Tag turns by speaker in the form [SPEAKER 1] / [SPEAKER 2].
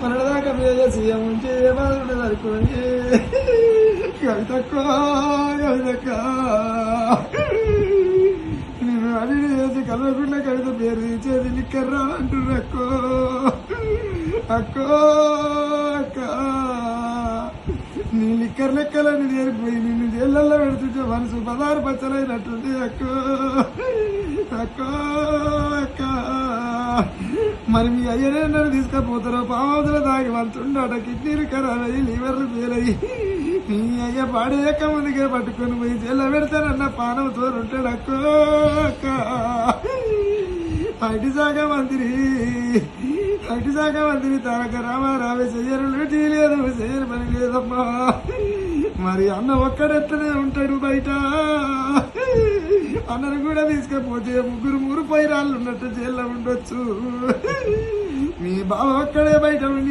[SPEAKER 1] మనదాకా మీద సీఎం ఉంటే ఏ బాధ ఉండదు అనుకోని కవితక్క నేను అడి చేసి కల్వకుంట్ల కవిత పేరు తీసేది లిక్కర్రా అంటున్నారు అక్కో అక్క నీ లిక్కర్ లెక్కలని చేరిపోయి నిన్ను జైళ్ళల్లో పెడుతుంటే మనసు 16 పచ్చలైనట్టుంది అక్కో అక్కో అక్క మరి మీ అయ్యనే నన్ను తీసుకపోతారో పావుదల దాగి వంతుండట కిడ్నీలు ఖరాబ్ అయ్యి లివర్లు ఫెయిలయ్యి నీ అయ్య పాడేయక ముందుకే పట్టుకొని పోయి జైల్లో పెడతానన్న పానంతో ఉంటాడు అక్కో అక్క అటు శాఖ మంత్రి తారక రామారావే చెయ్యరు టీ లేదు చెయ్యని పని లేదమ్మా మరి అన్న ఒక్కడెత్తనే ఉంటాడు బయట అన్నను కూడా తీసుకపోతే ముగ్గురు పైరాళ్ళు ఉన్నట్టు జైల్లో ఉండొచ్చు మీ బావ ఒక్కడే బయట ఉండి